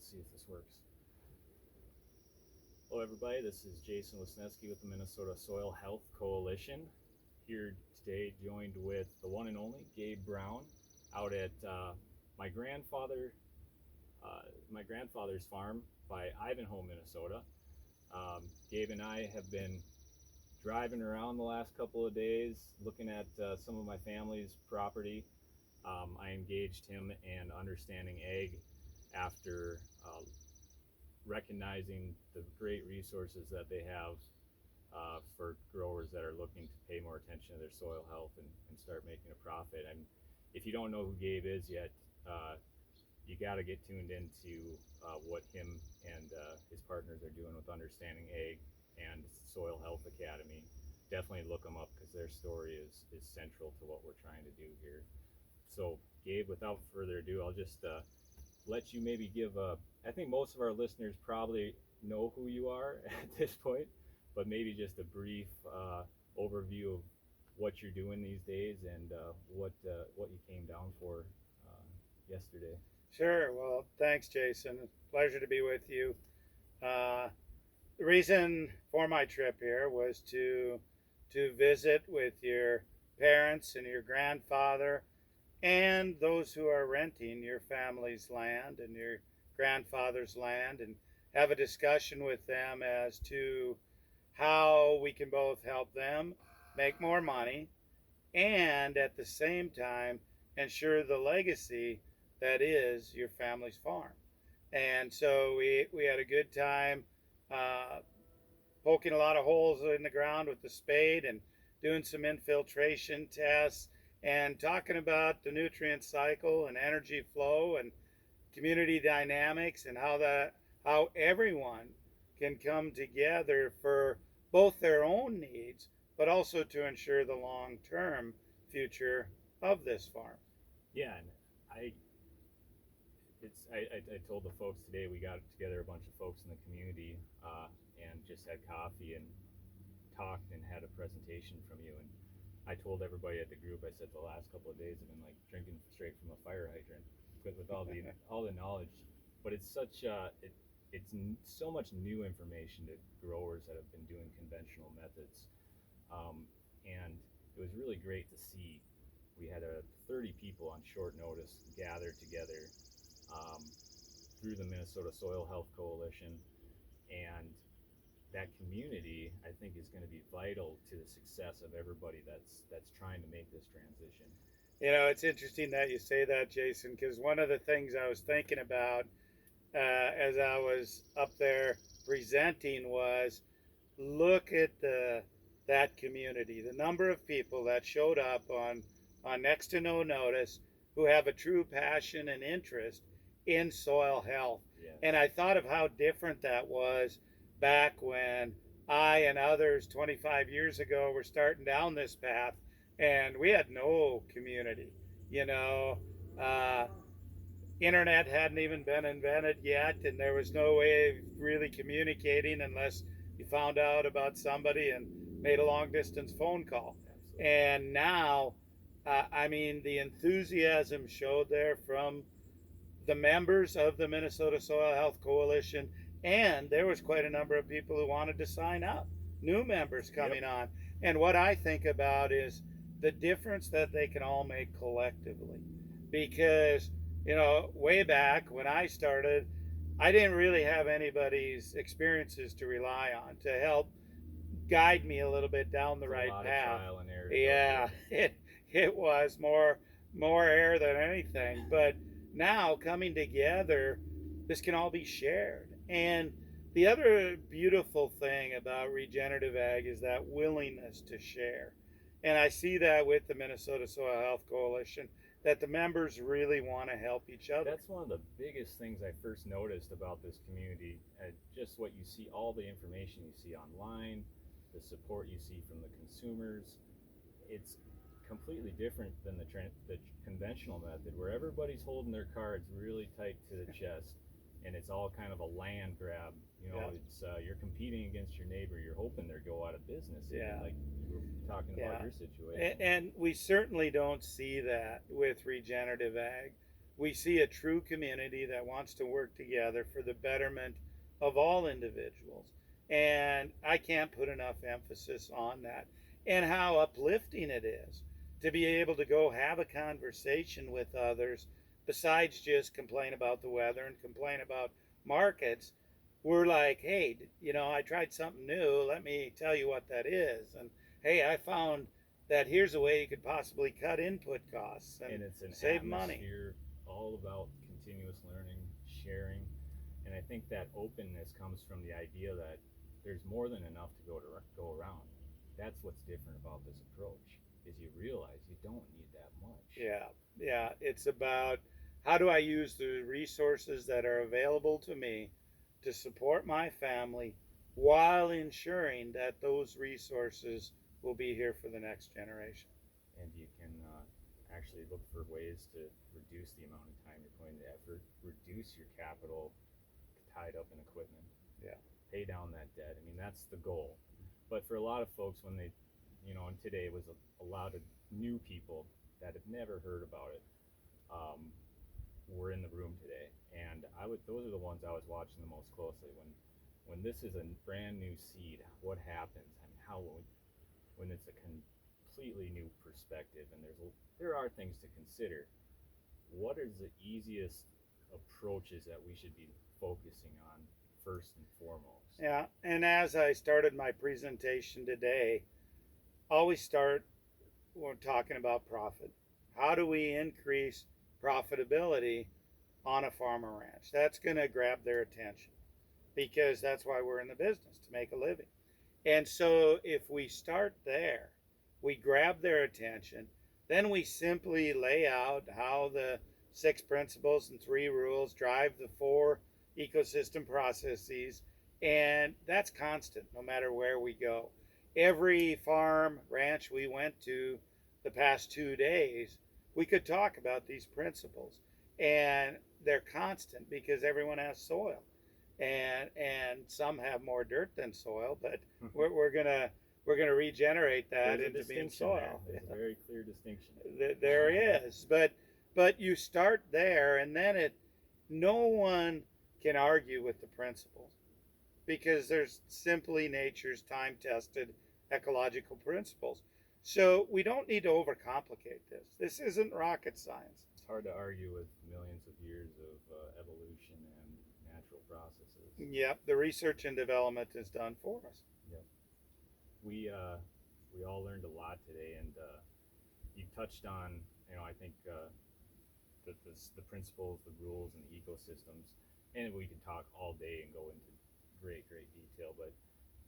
see if this works. Hello, everybody. This is Jason Wisniewski with the Minnesota Soil Health Coalition. Here today, joined with the one and only Gabe Brown, out at my grandfather, my grandfather's farm by Ivanhoe, Minnesota. Gabe and I have been driving around the last couple of days, looking at some of my family's property. I engaged him in understanding ag after recognizing the great resources that they have for growers that are looking to pay more attention to their soil health and start making a profit. And if you don't know who Gabe is yet, you got to get tuned into what him and his partners are doing with Understanding Ag and Soil Health Academy. Definitely look them up because their story is central to what we're trying to do here. So, Gabe, without further ado, I'll just let you maybe give a. I think most of our listeners probably know who you are at this point, but maybe just a brief overview of what you're doing these days and what you came down for yesterday. Sure. Well, thanks, Jason. Pleasure to be with you. The reason for my trip here was to visit with your parents and your grandfather and those who are renting your family's land and your grandfather's land, and have a discussion with them as to how we can both help them make more money and at the same time ensure the legacy that is your family's farm. And so we had a good time uh, poking a lot of holes in the ground with the spade and doing some infiltration tests and talking about the nutrient cycle and energy flow and community dynamics and how everyone can come together for both their own needs but also to ensure the long-term future of this farm. Yeah, and I I told the folks today we got together a bunch of folks in the community and just had coffee and talked and had a presentation from you. And I told everybody at the group, I said the last couple of days have been like drinking straight from a fire hydrant with all the knowledge. But it's such it's so much new information to growers that have been doing conventional methods, and it was really great to see. We had 30 people on short notice gather together um, through the Minnesota Soil Health Coalition, and that community I think is going to be vital to the success of everybody that's trying to make this transition. You know, it's interesting that you say that, Jason, because one of the things I was thinking about as I was up there presenting was look at that community, the number of people that showed up on next to no notice who have a true passion and interest in soil health. Yes. And I thought of how different that was back when I and others 25 years ago were starting down this path and we had no community. You know, uh, internet hadn't even been invented yet, and there was no way of really communicating unless you found out about somebody and made a long distance phone call. Absolutely. And now, I mean, the enthusiasm showed there from the members of the Minnesota Soil Health Coalition, and there was quite a number of people who wanted to sign up, new members coming Yep. on. And what I think about is the difference that they can all make collectively. Because, you know, way back when I started, I didn't really have anybody's experiences to rely on to help guide me a little bit down the It's a right lot of path. trial and error. Yeah, it was more air than anything. But now coming together, this can all be shared. And the other beautiful thing about regenerative ag is that willingness to share. And I see that with the Minnesota Soil Health Coalition, that the members really want to help each other. That's one of the biggest things I first noticed about this community. Just what you see, all the information you see online, the support you see from the consumers. It's completely different than the conventional method where everybody's holding their cards really tight to the chest and it's all kind of a land grab. You know, Yeah. it's you're competing against your neighbor. You're hoping they go out of business. Yeah. Like you were talking about Yeah. your situation. And we certainly don't see that with regenerative ag. we see a true community that wants to work together for the betterment of all individuals. And I can't put enough emphasis on that, and how uplifting it is to be able to go have a conversation with others besides just complain about the weather and complain about markets. We're like, hey, I tried something new. Let me tell you what that is. And hey, I found that here's a way you could possibly cut input costs and it's an save money. atmosphere all about continuous learning, sharing, and I think that openness comes from the idea that there's more than enough to go around. That's what's different about this approach, is you realize you don't need that much. Yeah. It's about, how do I use the resources that are available to me to support my family while ensuring that those resources will be here for the next generation. And you can actually look for ways to reduce the amount of time you're putting into effort, reduce your capital tied up in equipment, pay down that debt. I mean, that's the goal. But for a lot of folks, when they, and today was a lot of new people that have never heard about it, were in the room today, and those are the ones I was watching the most closely. When this is a brand new seed, what happens? I mean, when it's a completely new perspective, and there are things to consider. What is the easiest approaches that we should be focusing on first and foremost? Yeah, and as I started my presentation today, always start when talking about profit. How do we increase profitability on a farmer ranch? That's going to grab their attention, because that's why we're in the business, to make a living. And so if we start there, we grab their attention, then we simply lay out how the 6 principles and 3 rules drive the 4 ecosystem processes, and that's constant no matter where we go. Every farm ranch we went to the past 2 days, we could talk about these principles, and they're constant because everyone has soil, and some have more dirt than soil, but we're gonna regenerate that There's into being soil. There's a very clear distinction. There is, but you start there, and then no one can argue with the principles, because there's simply nature's time-tested ecological principles. So we don't need to overcomplicate this. This isn't rocket science. It's hard to argue with millions of years of evolution and natural processes. Yep, the research and development is done for us. Yep. We all learned a lot today, and you touched on, I think the principles, the rules, and the ecosystems, and we can talk all day and go into great detail. But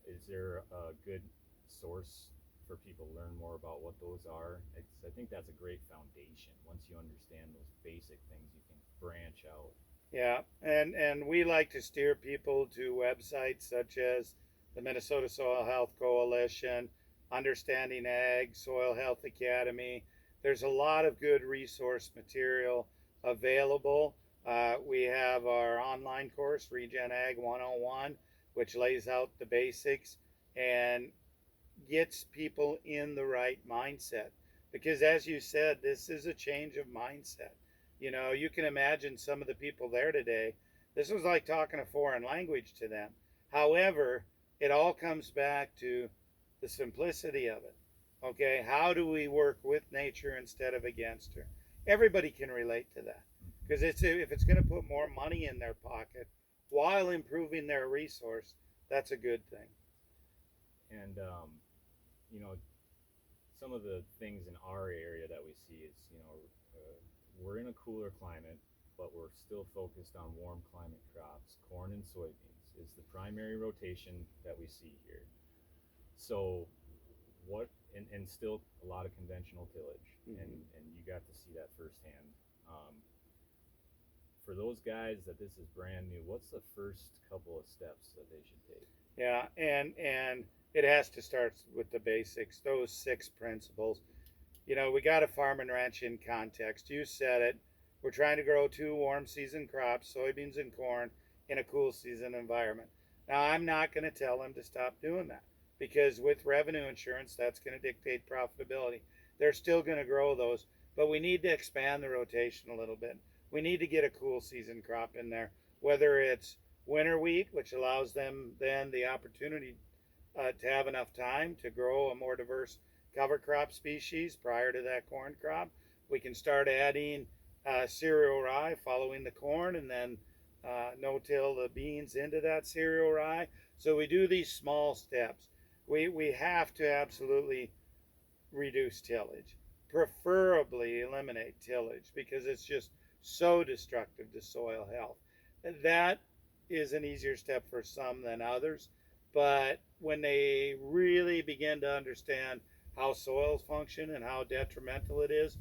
is there a good source for people to learn more about what those are? I think that's a great foundation. Once you understand those basic things, you can branch out. Yeah, and we like to steer people to websites such as the Minnesota Soil Health Coalition, Understanding Ag, Soil Health Academy. There's a lot of good resource material available. We have our online course, Regen Ag 101, which lays out the basics and gets people in the right mindset. Because as you said, this is a change of mindset. You can imagine some of the people there today, this was like talking a foreign language to them. However, it all comes back to the simplicity of it. Okay, how do we work with nature instead of against her? Everybody can relate to that, because if it's going to put more money in their pocket while improving their resource, that's a good thing. And some of the things in our area that we see is, we're in a cooler climate, but we're still focused on warm climate crops. Corn and soybeans is the primary rotation that we see here. So and still a lot of conventional tillage, and you got to see that firsthand. For those guys that this is brand new, what's the first couple of steps that they should take? Yeah, and it has to start with the basics, those 6 principles. We got to farm and ranch in context. You said it. We're trying to grow 2 warm season crops, soybeans and corn, in a cool season environment. Now, I'm not going to tell them to stop doing that, because with revenue insurance, that's going to dictate profitability. They're still going to grow those, but we need to expand the rotation a little bit. we need to get a cool season crop in there, whether it's winter wheat, which allows them then the opportunity to have enough time to grow a more diverse cover crop species prior to that corn crop. We can start adding cereal rye following the corn, and then no-till the beans into that cereal rye. So we do these small steps. We have to absolutely reduce tillage, preferably eliminate tillage, because it's just so destructive to soil health. That is an easier step for some than others, but when they really begin to understand how soils function and how detrimental it is,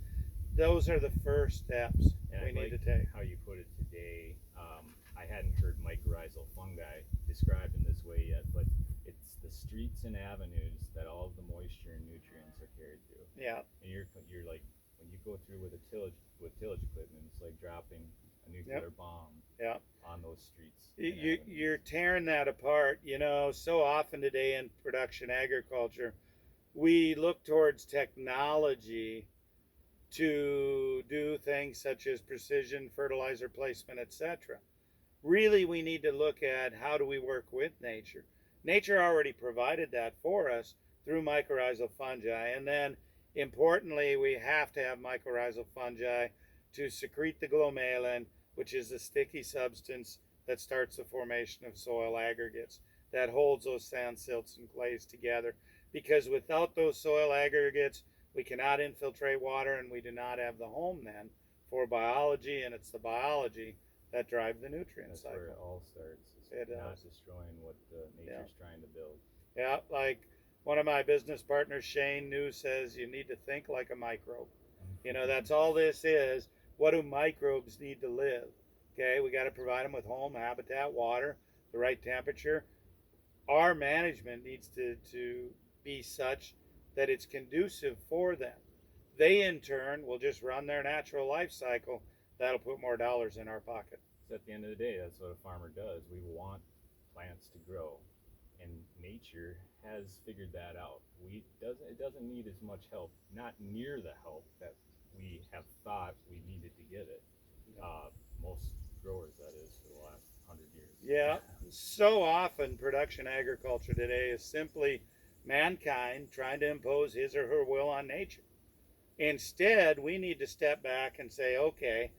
those are the first steps And we I need like to take. how you put it today. I hadn't heard mycorrhizal fungi described in this way yet, but it's the streets and avenues that all of the moisture and nutrients are carried through. Yeah, And you're like, when you go through with tillage equipment, it's like dropping a nuclear bomb yeah. on those streets. And You're avenues. tearing that apart. You know, so often today in production agriculture, we look towards technology to do things such as precision fertilizer placement, etc. Really, we need to look at how do we work with nature. Nature already provided that for us through mycorrhizal fungi, and then importantly, we have to have mycorrhizal fungi to secrete the glomalin, which is the sticky substance that starts the formation of soil aggregates that holds those sand, silts, and clays together. Because without those soil aggregates, we cannot infiltrate water, and we do not have the home then for biology, and it's the biology that drive the nutrient That's cycle. where it all starts. It Not does. destroying what nature's trying to build. Yeah, like one of my business partners, Shane New, says you need to think like a microbe. You know, that's all this is. What do microbes need to live? Okay, we got to provide them with home, habitat, water, the right temperature. Our management needs to be such that it's conducive for them. They, in turn, will just run their natural life cycle. That'll put more dollars in our pocket. So at the end of the day, that's what a farmer does. We want plants to grow, and nature has figured that out. It doesn't need as much help, not near the help that we have thought we needed to give it. Most growers, that is, for the last 100 years. Yeah, so often production agriculture today is simply mankind trying to impose his or her will on nature. Instead, we need to step back and say, okay,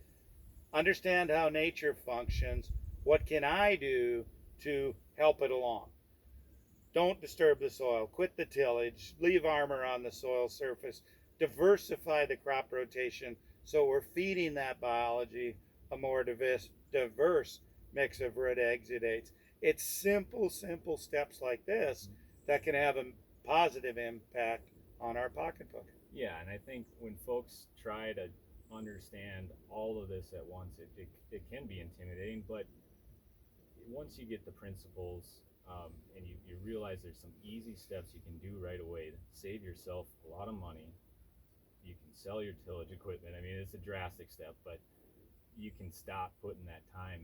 understand how nature functions. What can I do to help it along? Don't disturb the soil. Quit the tillage. Leave armor on the soil surface. Diversify the crop rotation so we're feeding that biology a more diverse mix of root exudates. It's simple steps like this that can have a positive impact on our pocketbook. Yeah, and I think when folks try to understand all of this at once, it can be intimidating, but once you get the principles, and you realize there's some easy steps you can do right away to save yourself a lot of money. You can sell your tillage equipment. I mean, it's a drastic step, but you can stop putting that time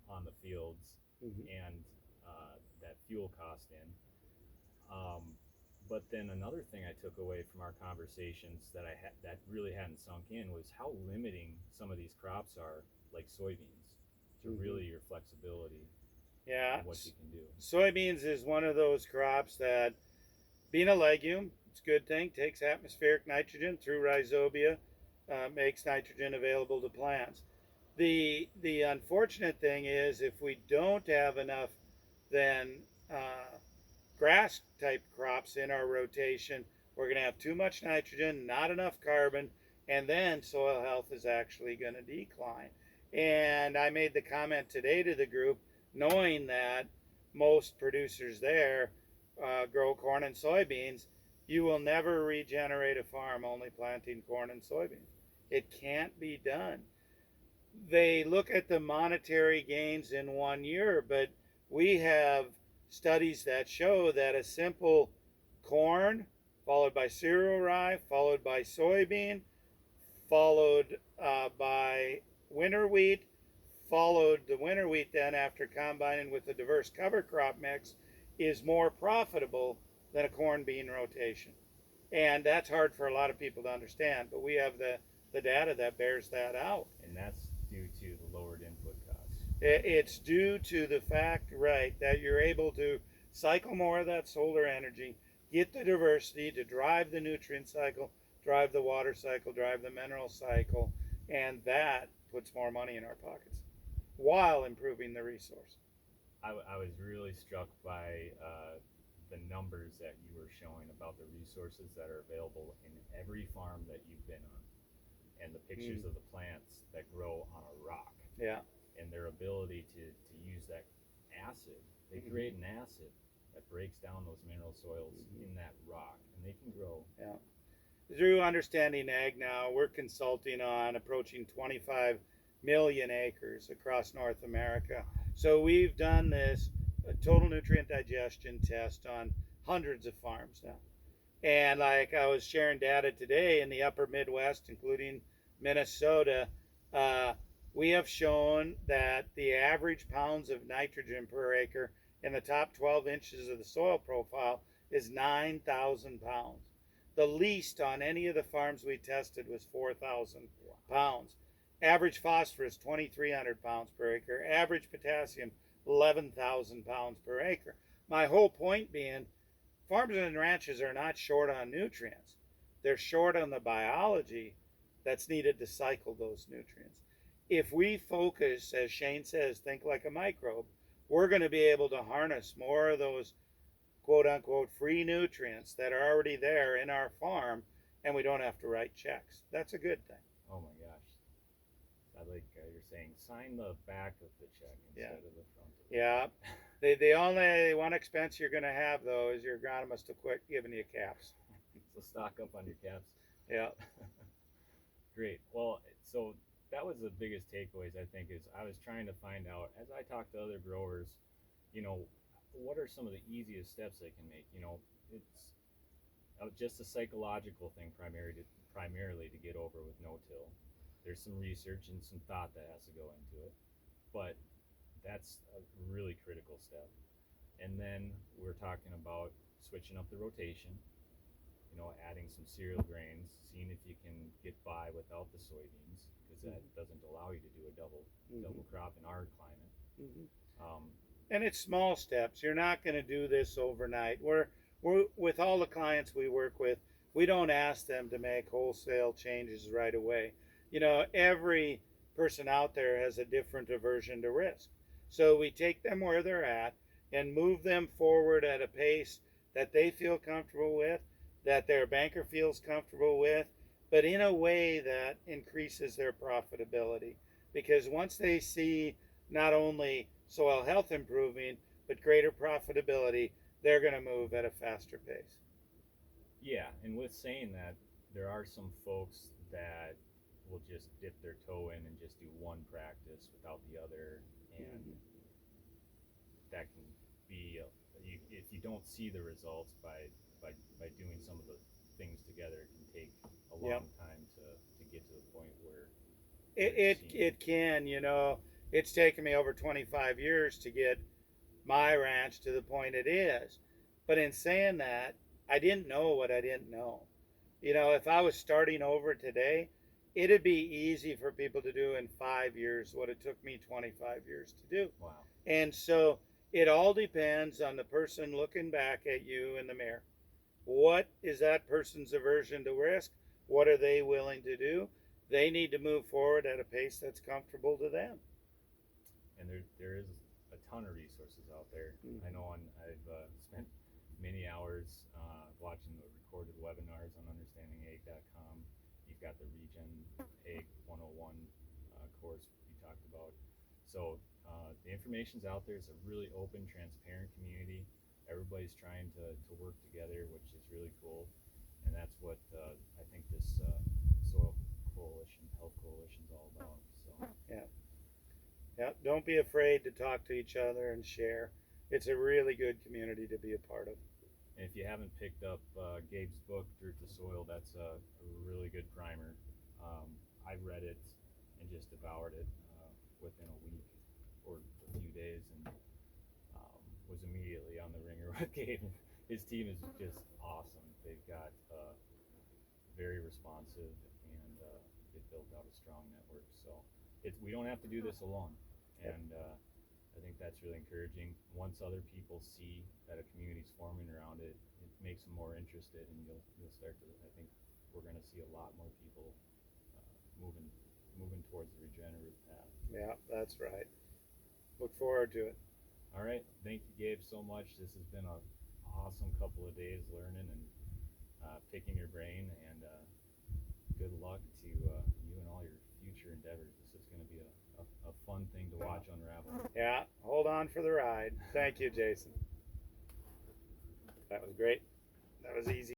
on the fields and that fuel cost in. But then another thing I took away from our conversations that really hadn't sunk in was how limiting some of these crops are, like soybeans, to really your flexibility. Yeah, And what you can do. soybeans is one of those crops that, being a legume, it's a good thing, takes atmospheric nitrogen through rhizobia, makes nitrogen available to plants. The unfortunate thing is if we don't have enough then grass type crops in our rotation, we're going to have too much nitrogen, not enough carbon, and then soil health is actually going to decline. And I made the comment today to the group, knowing that most producers there grow corn and soybeans, you will never regenerate a farm only planting corn and soybeans. It can't be done. They look at the monetary gains in 1 year, but we have studies that show that a simple corn followed by cereal rye, followed by soybean, followed by winter wheat, followed the winter wheat then after combining with a diverse cover crop mix is more profitable than a corn bean rotation. And that's hard for a lot of people to understand, but we have the data that bears that out. And that's due lowered input costs. It's due to the fact, right, that you're able to cycle more of that solar energy, get the diversity to drive the nutrient cycle, drive the water cycle, drive the mineral cycle, and that puts more money in our pockets while improving the resource. I was really struck by the numbers that you were showing about the resources that are available in every farm that you've been on, and the pictures of the plants that grow on a rock. Yeah. And their ability to use that acid. They create an acid that breaks down those mineral soils in that rock, and they can grow. Yeah. Through Understanding Ag now, we're consulting on approaching 25 million acres across North America. So we've done this total nutrient digestion test on hundreds of farms now. And like I was sharing data today in the upper Midwest, including Minnesota, we have shown that the average pounds of nitrogen per acre in the top 12 inches of the soil profile is 9,000 pounds. The least on any of the farms we tested was 4,000 pounds. Average phosphorus, 2,300 pounds per acre. Average potassium, 11,000 pounds per acre. My whole point being, farms and ranches are not short on nutrients. They're short on the biology that's needed to cycle those nutrients. If we focus, as Shane says, think like a microbe, we're going to be able to harness more of those quote unquote free nutrients that are already there in our farm, and we don't have to write checks. That's a good thing. Oh my gosh. I like you're saying, sign the back of the check instead of the front of it. Yeah. The only one expense you're going to have, though, is your agronomist to quit giving you caps. So stock up on your caps. Yeah. Great. Well, so that was the biggest takeaways, I think, is I was trying to find out, as I talk to other growers, what are some of the easiest steps they can make? It's just a psychological thing primarily to get over with no-till. There's some research and some thought that has to go into it, but that's a really critical step. And then we're talking about switching up the rotation, adding some cereal grains, seeing if you can get by without the soybeans, because that doesn't allow you to do a double crop in our climate. And it's small steps. You're not going to do this overnight. We're with all the clients we work with, we don't ask them to make wholesale changes right away. Every person out there has a different aversion to risk. So we take them where they're at and move them forward at a pace that they feel comfortable with, that their banker feels comfortable with, but in a way that increases their profitability. Because once they see not only soil health improving, but greater profitability, they're going to move at a faster pace. Yeah, and with saying that, there are some folks that will just dip their toe in and just do one practice without the other, and that can be if you don't see the results by doing some of the things together, it can take a long time to get to the point where it can. It's taken me over 25 years to get my ranch to the point it is, but in saying that, I didn't know what I didn't know. If I was starting over today, it'd be easy for people to do in 5 years what it took me 25 years to do. Wow. And so it all depends on the person looking back at you in the mirror. What is that person's aversion to risk? What are they willing to do? They need to move forward at a pace that's comfortable to them. And there is a ton of resources out there. I know I've spent many hours watching the recorded webinars on understandingag.com. You've got the Regen Ag 101 course we talked about. So the information's out there. It's a really open, transparent community. Everybody's trying to work together, which is really cool. And that's what I think this Soil Coalition, Health Coalition is all about. So Yeah, don't be afraid to talk to each other and share. It's a really good community to be a part of. And if you haven't picked up Gabe's book, Dirt to Soil, that's a really good primer. I read it and just devoured it within a week or a few days, and was immediately on the ringer with Gabe. His team is just awesome. They've got very responsive, and they've built out a strong network. So we don't have to do this alone, Yep. and I think that's really encouraging. Once other people see that a community's forming around it, it makes them more interested, and you'll start to. I think we're going to see a lot more people moving towards the regenerative path. Yeah, that's right. Look forward to it. All right, thank you, Gabe, so much. This has been an awesome couple of days learning and picking your brain, and good luck to you and all your future endeavors. This is going to be a fun thing to watch unravel. Yeah, hold on for the ride. Thank you, Jason. That was great. That was easy.